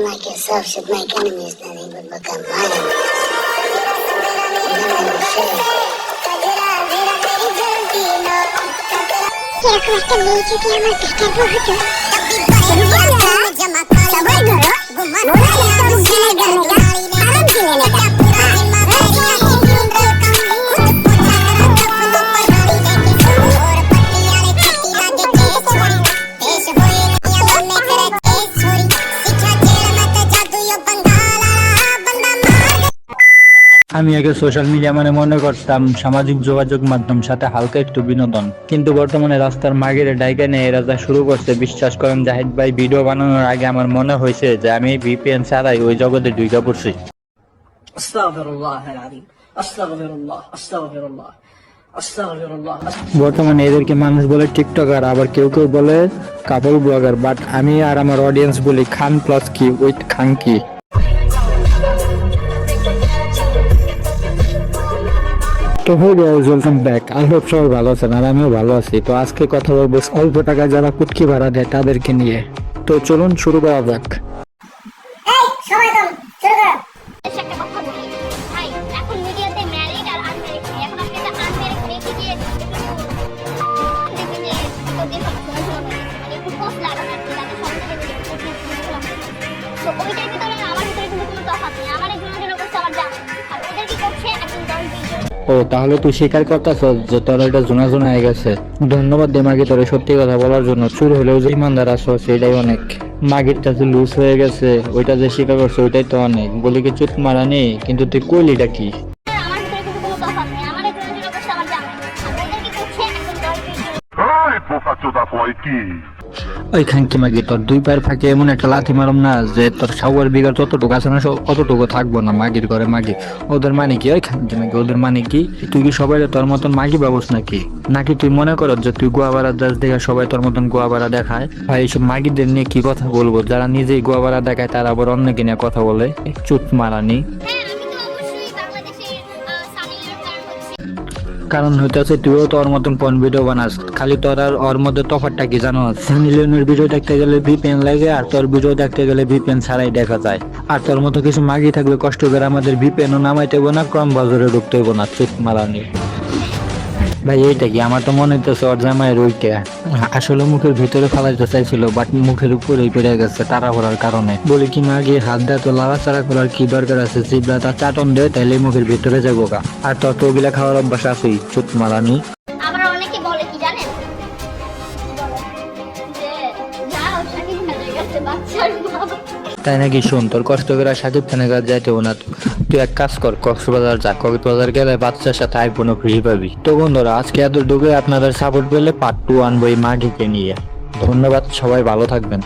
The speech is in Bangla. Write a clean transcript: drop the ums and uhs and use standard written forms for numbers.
Someone like yourself should make enemies, then he would become my enemies. এরকম একটা মেয়ে যদি আমার বেটার বউ হতো আমি আগে সোশ্যাল মিডিয়া মানে মনে করতাম সামাজিক যোগাযোগ মাধ্যম সাথে হালকা একটু বিনোদন, কিন্তু বর্তমানে রাস্তার মাগের ডাইকা নিয়ে এরা যা শুরু করছে, বিশ্বাস করেন জাহিদ ভাই, ভিডিও বানানোর আগে আমার মনে হয়েছে যে আমি ভিপিএন ছাড়াই ওই জগতে ঢুকে পড়ছি। বর্তমানে এদেরকে মানুষ বলে টিকটকার, আবার কেউ কেউ বলে কাপল ব্লগার, বাট আমি আর আমার অডিয়েন্স বলি খান প্লাস কি উইথ খানকি। তো হয়ে guys, welcome back. I hope সবাই ভালো আছেন আর আমিও ভালো আছি। তো আজকে কথা বলবো অল্প টাকা যারা কুটকি ভাড়া দেয় তাদেরকে নিয়ে। তো চলুন শুরু করা যাক। ও তাহলে তুই স্বীকার করতেছ যে তোর এটা জোনা জোনা হয়ে গেছে? ধন্যবাদ দে মাগি তোরে সত্যি কথা বলার জন্য। চুরি হলেও যে ইমানদার আছো সেটাই অনেক। মাগিরটা যে লুজ হয়ে গেছে ওইটা যে স্বীকার করছে ওইটাই তো অনেক। বলি কি চুট মারা নেই, কিন্তু তুই কইলিটা কি? ওই খানকি মাগি, তোর দুই পায়ের ফাঁকে এমন একটা লাথি মারম না যে তোর সাউয়ার বিঘার যতটুকু আছে না অতটুকু থাকবো না। মাগির ঘরে মাগি, ওদের মানে কি? ওই খানকি মাগি, ওদের মানে কি? তুই কি সবাই তোর মতন মাগি ব্যবস নাকি? নাকি তুই মনে করো যে তুই গোয়াবাড়া দাস দেখে সবাই তোর মতন গোয়াবাড়া দেখায়? ভাই এইসব মাগিদের নিয়ে কি কথা বলবো? যারা নিজেই গোয়াবাড়া দেখায় তারা আবার অন্যকে নিয়ে কথা বলে। চুট মারানি। কারণ হইতেছে তুইও তো ওর মতন পন ভিডিও বানাস, খালি তোর আর ওর মধ্যে তফাৎটা কি জানো? সানি লিওনের ভিডিও দেখতে গেলে ভিপিএন লাগে আর তোর ভিডিও দেখতে গেলে ভিপিএন ছাড়াই দেখা যায়। আর তোর মতো কিছু মাগি থাকলে কষ্ট করে আমাদের ভিপিএনও নামাইতে হইব না, ক্রম বাজারে ঢুকতে হইব না। চুপ মারানি ভাই, এইটা কি? আমার তো মনে হইতেছে ওর জামাইয়ের ওইটা। আসলে মুখের ভিতরে ফালাইতে চাইছিল, বাট মুখের উপরেই পড়ে গেছে তাড়া করার কারণে। বলি কি মাগি, হাত দেয় তো লাড়াচাড়া করার কি দরকার আছে? জিবলা তার চাটন দেয় তাইলে মুখের ভিতরে যাবো গা। আর তোর তো ওগুলা খাওয়ার অভ্যাস আছেই। চুপ মারানি। আবার অনেকে বলে কি জানেন, যে যাও শাকিব খানের কাছে বাচ্চার মা। তাই নাকি? শোন, তোর কষ্ট করে শাকিব খানের কাছে যাইতে হবে না। তুই এক কাজ কর, কক্সবাজার যা। কক্সবাজার গেলে বাচ্চার সাথে আইফোনও খুশি পাবি। তো বন্ধুরা, আজকে এত ঢুকে আপনাদের সাপোর্ট পেলে পার্ট 2 আনবো এই মাগিকে নিয়ে। ধন্যবাদ, সবাই ভালো থাকবেন।